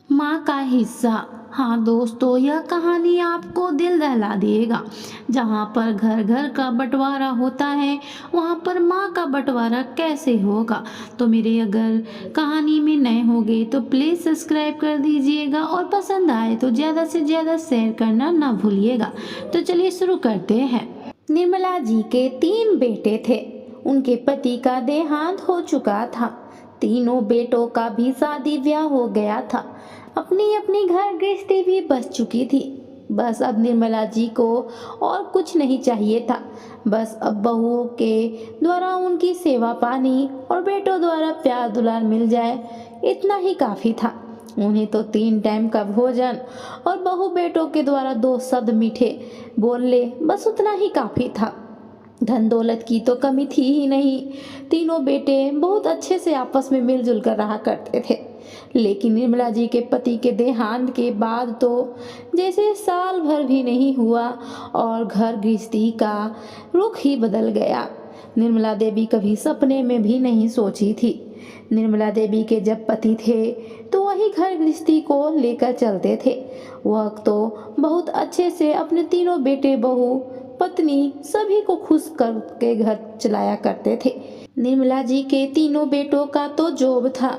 माँ का हिस्सा। हाँ दोस्तों, यह कहानी आपको दिल दहला देगा। जहाँ पर घर घर का बंटवारा होता है, वहाँ पर माँ का बंटवारा कैसे होगा। तो मेरे अगर कहानी में नए होंगे तो प्लीज़ सब्सक्राइब कर दीजिएगा और पसंद आए तो ज़्यादा से ज़्यादा शेयर करना ना भूलिएगा। तो चलिए शुरू करते हैं। निर्मला जी के 3 बेटे थे। उनके पति का देहांत हो चुका था। तीनों बेटों का भी शादी ब्याह हो गया था। अपनी अपनी घर गृहस्थी भी बस चुकी थी। बस अब निर्मला जी को और कुछ नहीं चाहिए था। बस अब बहुओं के द्वारा उनकी सेवा पानी और बेटों द्वारा प्यार दुलार मिल जाए, इतना ही काफी था। उन्हें तो 3 टाइम का भोजन और बहू बेटों के द्वारा 2 शब्द मीठे बोल ले, बस उतना ही काफी था। धन दौलत की तो कमी थी ही नहीं। तीनों बेटे बहुत अच्छे से आपस में मिलजुल कर रहा करते थे। लेकिन निर्मला जी के पति के देहांत के बाद तो जैसे साल भर भी नहीं हुआ और घर गृहस्थी का रुख ही बदल गया। निर्मला देवी कभी सपने में भी नहीं सोची थी। निर्मला देवी के जब पति थे तो वही घर गृहस्थी को लेकर चलते थे। वह तो बहुत अच्छे से अपने तीनों बेटे बहू पत्नी सभी को खुश करके घर चलाया करते थे। निर्मला जी के तीनों बेटों का तो जॉब था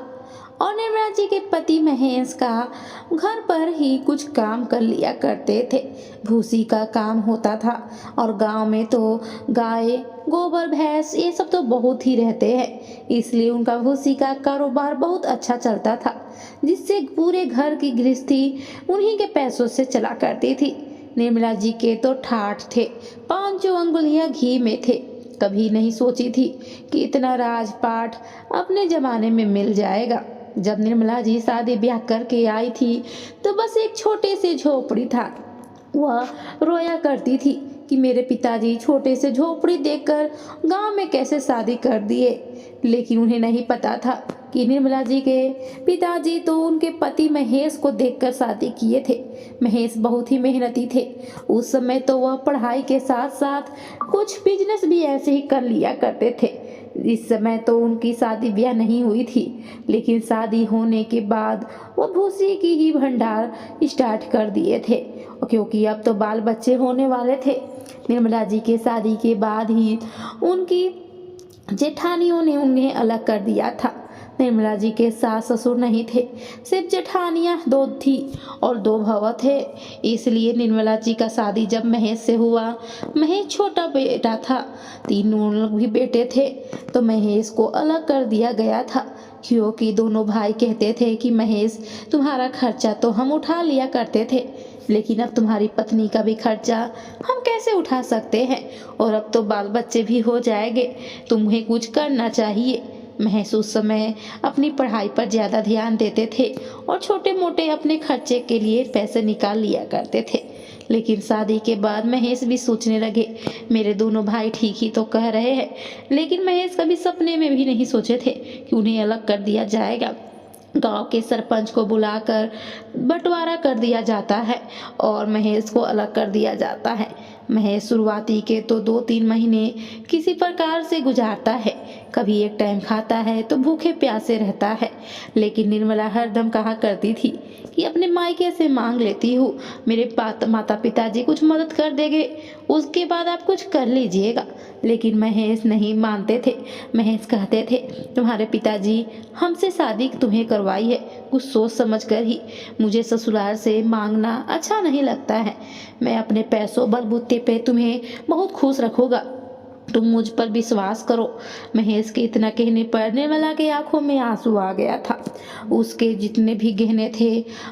और निर्मला जी के पति महेश का घर पर ही कुछ काम कर लिया करते थे। भूसी का काम होता था और गांव में तो गाय गोबर भैंस ये सब तो बहुत ही रहते हैं, इसलिए उनका भूसी का कारोबार बहुत अच्छा चलता था, जिससे पूरे घर की गृहस्थी उन्हीं के पैसों से चला करती थी। निर्मला जी के तो ठाठ थे, 5 अंगुलियां घी में थे। कभी नहीं सोची थी कि इतना राजपाट अपने जमाने में मिल जाएगा। जब निर्मला जी शादी ब्याह करके आई थी तो बस एक छोटे से झोपड़ी था। वह रोया करती थी कि मेरे पिताजी छोटे से झोपड़ी देखकर गांव में कैसे शादी कर दिए। लेकिन उन्हें नहीं पता था कि निर्मला जी के पिताजी तो उनके पति महेश को देखकर शादी किए थे। महेश बहुत ही मेहनती थे। उस समय तो वह पढ़ाई के साथ साथ कुछ बिजनेस भी ऐसे ही कर लिया करते थे। इस समय तो उनकी शादी ब्याह नहीं हुई थी, लेकिन शादी होने के बाद वो भूसी की ही भंडार स्टार्ट कर दिए थे, क्योंकि अब तो बाल बच्चे होने वाले थे। निर्मला जी के शादी के बाद ही उनकी जेठानियों ने उन्हें अलग कर दिया था। निर्मला जी के सास ससुर नहीं थे, सिर्फ जेठानियां 2 थी और 2 भव थे। इसलिए निर्मला जी का शादी जब महेश से हुआ, महेश छोटा बेटा था, तीनों लोग भी बेटे थे, तो महेश को अलग कर दिया गया था। क्योंकि दोनों भाई कहते थे कि महेश तुम्हारा खर्चा तो हम उठा लिया करते थे, लेकिन अब तुम्हारी पत्नी का भी खर्चा हम कैसे उठा सकते हैं, और अब तो बाल बच्चे भी हो जाएंगे, तुम्हें कुछ करना चाहिए। महेश उस समय अपनी पढ़ाई पर ज़्यादा ध्यान देते थे और छोटे मोटे अपने खर्चे के लिए पैसे निकाल लिया करते थे। लेकिन शादी के बाद महेश भी सोचने लगे, मेरे दोनों भाई ठीक ही तो कह रहे हैं। लेकिन महेश कभी सपने में भी नहीं सोचे थे कि उन्हें अलग कर दिया जाएगा। गांव के सरपंच को बुलाकर बंटवारा कर दिया जाता है और महेश को अलग कर दिया जाता है। महेश शुरुआती के तो 2-3 महीने किसी प्रकार से गुजारता है। कभी एक टाइम खाता है तो भूखे प्यासे रहता है। लेकिन निर्मला हरदम कहा करती थी कि अपने मायके से मांग लेती हूँ, मेरे माता पिताजी कुछ मदद कर देंगे, उसके बाद आप कुछ कर लीजिएगा। लेकिन महेश नहीं मानते थे। महेश कहते थे, तुम्हारे पिताजी हमसे शादी तुम्हें करवाई है, कुछ सोच समझ कर ही। मुझे ससुराल से मांगना अच्छा नहीं लगता है। मैं अपने पैसों बलबूते पे तुम्हें बहुत खुश रखूंगा, तुम मुझ पर विश्वास करो। महेश के इतना कहने पर निर्मला के आंखों में आंसू आ गया था। उसके जितने भी गहने थे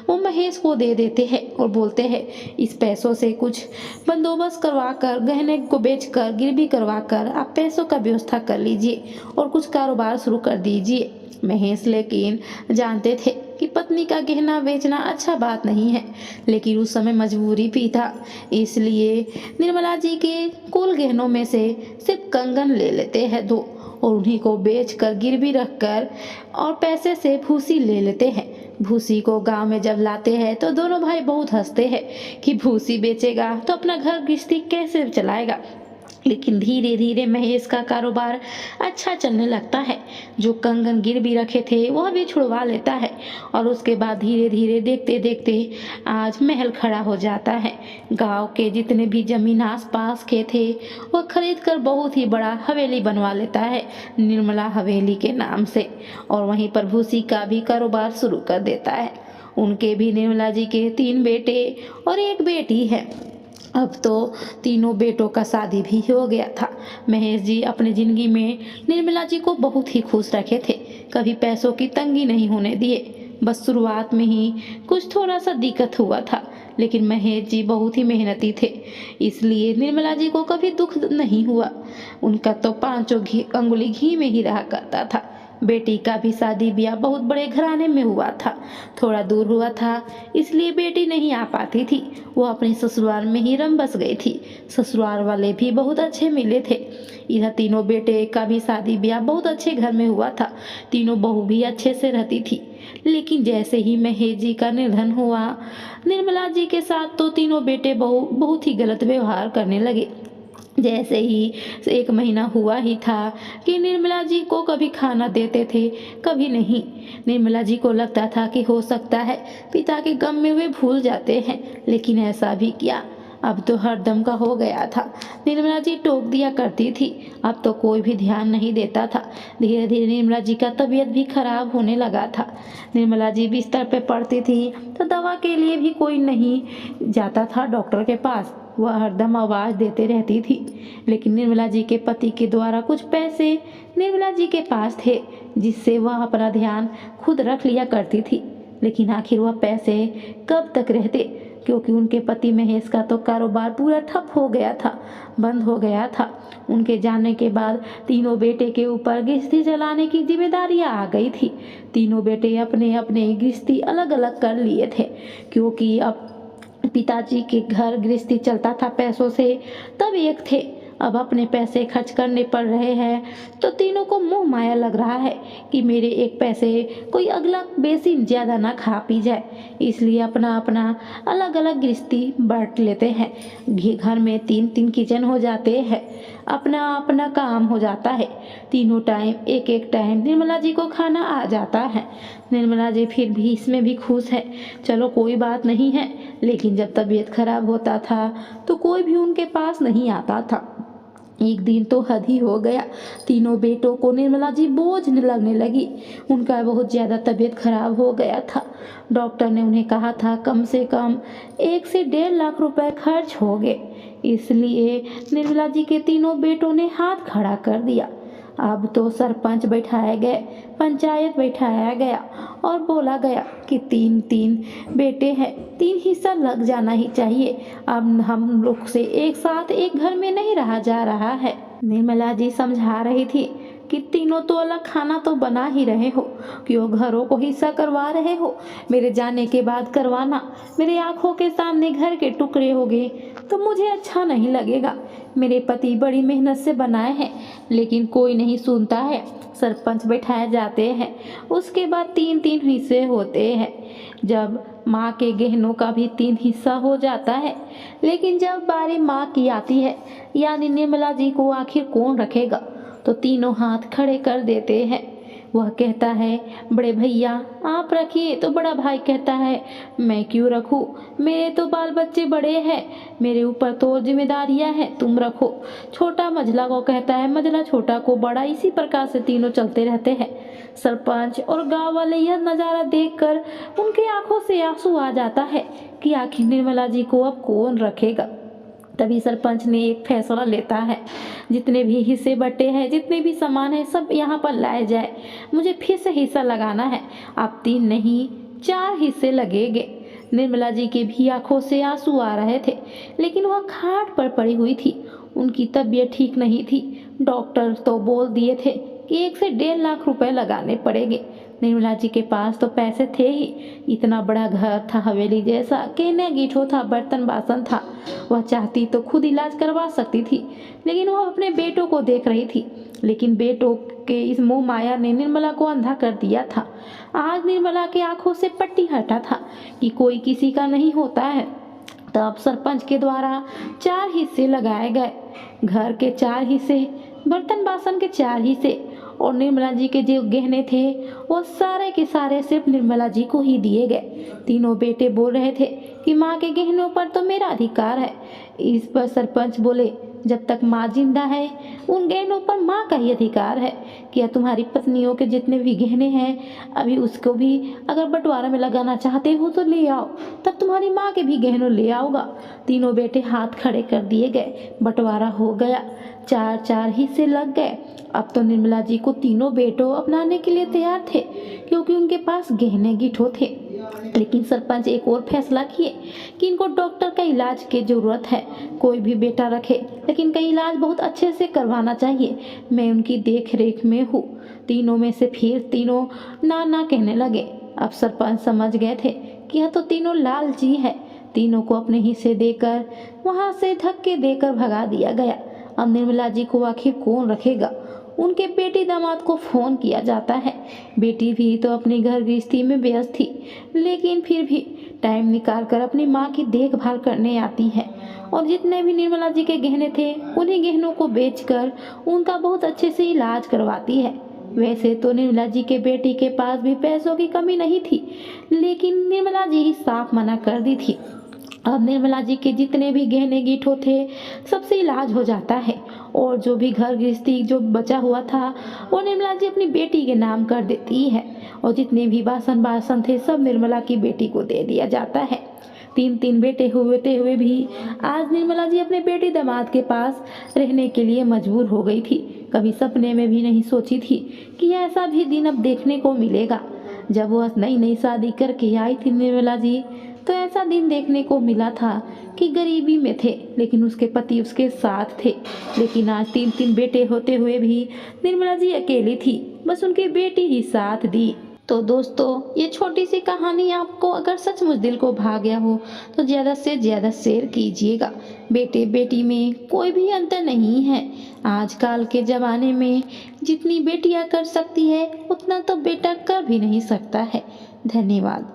वो महेश को दे देते हैं और बोलते हैं, इस पैसों से कुछ बंदोबस्त करवा कर, गहने को बेचकर गिरवी करवा कर आप पैसों का व्यवस्था कर लीजिए और कुछ कारोबार शुरू कर दीजिए। महेश लेकिन जानते थे कि पत्नी का गहना बेचना अच्छा बात नहीं है, लेकिन उस समय मजबूरी भी था। इसलिए निर्मला जी के कुल गहनों में से सिर्फ कंगन ले लेते हैं 2 और उन्हीं को बेचकर गिरवी रखकर और पैसे से भूसी ले लेते हैं। भूसी को गांव में जब लाते हैं तो दोनों भाई बहुत हंसते हैं कि भूसी बेचेगा तो अपना घर गृहस्थी कैसे चलाएगा। लेकिन धीरे धीरे महेश का कारोबार अच्छा चलने लगता है। जो कंगन गिरवी रखे थे वह भी छुड़वा लेता है और उसके बाद धीरे धीरे देखते देखते आज महल खड़ा हो जाता है। गांव के जितने भी जमीन आस पास के थे वह खरीद कर बहुत ही बड़ा हवेली बनवा लेता है निर्मला हवेली के नाम से, और वहीं पर भूसी का भी कारोबार शुरू कर देता है। उनके भी निर्मला जी के 3 बेटे और 1 बेटी है। अब तो तीनों बेटों का शादी भी हो गया था। महेश जी अपनी जिंदगी में निर्मला जी को बहुत ही खुश रखे थे, कभी पैसों की तंगी नहीं होने दिए। बस शुरुआत में ही कुछ थोड़ा सा दिक्कत हुआ था, लेकिन महेश जी बहुत ही मेहनती थे, इसलिए निर्मला जी को कभी दुख नहीं हुआ। उनका तो 5 अंगुली घी में ही रहा करता था। बेटी का भी शादी ब्याह बहुत बड़े घराने में हुआ था, थोड़ा दूर हुआ था, इसलिए बेटी नहीं आ पाती थी। वो अपने ससुराल में ही रम बस गई थी। ससुराल वाले भी बहुत अच्छे मिले थे। इधर तीनों बेटे का भी शादी ब्याह बहुत अच्छे घर में हुआ था। तीनों बहू भी अच्छे से रहती थी। लेकिन जैसे ही महेश जी का निधन हुआ, निर्मला जी के साथ तो तीनों बेटे बहू बहुत ही गलत व्यवहार करने लगे। जैसे ही 1 महीना हुआ ही था कि निर्मला जी को कभी खाना देते थे, कभी नहीं। निर्मला जी को लगता था कि हो सकता है पिता के गम में वे भूल जाते हैं, लेकिन ऐसा भी किया। अब तो हरदम का हो गया था। निर्मला जी टोक दिया करती थी, अब तो कोई भी ध्यान नहीं देता था। धीरे धीरे निर्मला जी का तबीयत भी खराब होने लगा था। निर्मला जी बिस्तर पे पड़ती थी तो दवा के लिए भी कोई नहीं जाता था डॉक्टर के पास। वह हरदम आवाज़ देते रहती थी। लेकिन निर्मला जी के पति के द्वारा कुछ पैसे निर्मला जी के पास थे, जिससे वह अपना ध्यान खुद रख लिया करती थी। लेकिन आखिर वह पैसे कब तक रहते, क्योंकि उनके पति महेश का तो कारोबार पूरा ठप हो गया था, बंद हो गया था। उनके जाने के बाद तीनों बेटे के ऊपर गृहस्थी चलाने की जिम्मेदारियां आ गई थी। तीनों बेटे अपने अपने गृहस्थी अलग अलग कर लिए थे, क्योंकि अब पिताजी के घर गृहस्थी चलता था पैसों से, तब एक थे। अब अपने पैसे खर्च करने पड़ रहे हैं तो तीनों को मोह माया लग रहा है कि मेरे एक पैसे कोई अगला बेसी ज़्यादा ना खा पी जाए, इसलिए अपना अपना अलग अलग गृहस्थी बांट लेते हैं। घर में 3-3 किचन हो जाते हैं, अपना अपना काम हो जाता है। तीनों टाइम एक एक टाइम निर्मला जी को खाना आ जाता है। निर्मला जी फिर भी इसमें भी खुश है, चलो कोई बात नहीं है। लेकिन जब तबीयत खराब होता था तो कोई भी उनके पास नहीं आता था। एक दिन तो हद ही हो गया, तीनों बेटों को निर्मला जी बोझ लगने लगी। उनका बहुत ज़्यादा तबीयत खराब हो गया था। डॉक्टर ने उन्हें कहा था कम से कम 1 से 1.5 लाख रुपए खर्च हो गए, इसलिए निर्मला जी के तीनों बेटों ने हाथ खड़ा कर दिया। अब तो सरपंच बैठाए गए, पंचायत बैठाया गया और बोला गया कि 3-3 बेटे हैं, 3 हिस्सा लग जाना ही चाहिए। अब हम लोग से एक साथ एक घर में नहीं रहा जा रहा है। निर्मला जी समझा रही थी कि तीनों तो अलग खाना तो बना ही रहे हो, क्यों घरों को हिस्सा करवा रहे हो। मेरे जाने के बाद करवाना, मेरे आंखों के सामने घर के टुकड़े हो गए तो मुझे अच्छा नहीं लगेगा। मेरे पति बड़ी मेहनत से बनाए हैं, लेकिन कोई नहीं सुनता है। सरपंच बैठाए जाते हैं, उसके बाद 3-3 हिस्से होते हैं। जब माँ के गहनों का भी 3 हिस्सा हो जाता है, लेकिन जब बारी माँ की आती है, यानी निर्मला जी को आखिर कौन रखेगा, तो तीनों हाथ खड़े कर देते हैं। वह कहता है बड़े भैया आप रखिए, तो बड़ा भाई कहता है मैं क्यों रखूं, मेरे तो बाल बच्चे बड़े हैं, मेरे ऊपर तो जिम्मेदारियां हैं, तुम रखो। छोटा मझला को कहता है मझला छोटा को बड़ा। इसी प्रकार से तीनों चलते रहते हैं। सरपंच और गांव वाले यह नज़ारा देखकर उनके आंखों से आंसू आ जाता है कि आखिर निर्मला जी को अब कौन रखेगा। तभी सरपंच ने एक फैसला लेता है, जितने भी हिस्से बटे हैं, जितने भी सामान है, सब यहाँ पर लाए जाए। मुझे फिर से हिस्सा लगाना है। अब 3 नहीं 4 हिस्से लगेंगे। निर्मला जी के भी आंखों से आंसू आ रहे थे, लेकिन वह खाट पर पड़ी हुई थी। उनकी तबीयत ठीक नहीं थी। डॉक्टर तो बोल दिए थे कि 1 से 1.5 लाख रुपए लगाने पड़ेंगे। निर्मला जी के पास तो पैसे थे ही, इतना बड़ा घर था, हवेली जैसा, कहने गीठो था, बर्तन बासन था। वह चाहती तो खुद इलाज करवा सकती थी, लेकिन वह अपने बेटों को देख रही थी। लेकिन बेटों के इस मोह माया ने निर्मला को अंधा कर दिया था। आज निर्मला के आंखों से पट्टी हटा था कि कोई किसी का नहीं होता है, तब सरपंच के द्वारा 4 हिस्से लगाए गए। घर के 4 हिस्से, बर्तन बासन के 4 हिस्से और निर्मला जी के जो गहने थे वो सारे के सारे सिर्फ निर्मला जी को ही दिए गए। तीनों बेटे बोल रहे थे कि माँ के गहनों पर तो मेरा अधिकार है। इस पर सरपंच बोले, जब तक माँ जिंदा है उन गहनों पर माँ का ही अधिकार है। क्या तुम्हारी पत्नियों के जितने भी गहने हैं अभी उसको भी अगर बंटवारा में लगाना चाहते हो तो ले आओ, तब तुम्हारी माँ के भी गहनों ले आओगा। तीनों बेटे हाथ खड़े कर दिए गए, बंटवारा हो गया, 4-4 हिस्से लग गए। अब तो निर्मला जी को तीनों बेटों अपनाने के लिए तैयार थे क्योंकि उनके पास गहने गिठो थे। लेकिन सरपंच एक और फैसला किए कि इनको डॉक्टर का इलाज की जरूरत है। कोई भी बेटा रखे लेकिन का इलाज बहुत अच्छे से करवाना चाहिए, मैं उनकी देख रेख में हूँ। तीनों में से फिर तीनों ना ना कहने लगे। अब सरपंच समझ गए थे कि यह तो तीनों लालची है। तीनों को अपने हिस्से देकर वहां से धक्के देकर भगा दिया गया। अब निर्मला जी को आखिर कौन रखेगा? उनके बेटी दामाद को फोन किया जाता है। बेटी भी तो अपनी घर गृहस्थी में व्यस्त थी, लेकिन फिर भी टाइम निकाल कर अपनी माँ की देखभाल करने आती है और जितने भी निर्मला जी के गहने थे उन्हीं गहनों को बेचकर उनका बहुत अच्छे से इलाज करवाती है। वैसे तो निर्मला जी के बेटी के पास भी पैसों की कमी नहीं थी, लेकिन निर्मला जी ही साफ मना कर दी थी। अब निर्मला जी के जितने भी गहने गिठो थे सबसे इलाज हो जाता है और जो भी घर गृहस्थी जो बचा हुआ था वो निर्मला जी अपनी बेटी के नाम कर देती है और जितने भी बासन थे सब निर्मला की बेटी को दे दिया जाता है। 3-3 बेटे होते हुए भी आज निर्मला जी अपने बेटी दामाद के पास रहने के लिए मजबूर हो गई थी। कभी सपने में भी नहीं सोची थी कि ऐसा भी दिन अब देखने को मिलेगा। जब वह नई नई शादी करके आई थी निर्मला जी, तो ऐसा दिन देखने को मिला था कि गरीबी में थे लेकिन उसके पति उसके साथ थे। लेकिन आज 3-3 बेटे होते हुए भी निर्मला जी अकेली थी, बस उनकी बेटी ही साथ दी। तो दोस्तों, ये छोटी सी कहानी आपको अगर सचमुच दिल को भा गया हो तो ज़्यादा से ज़्यादा शेयर कीजिएगा। बेटे बेटी में कोई भी अंतर नहीं है। आजकल के ज़माने में जितनी बेटियां कर सकती है उतना तो बेटा कर भी नहीं सकता है। धन्यवाद।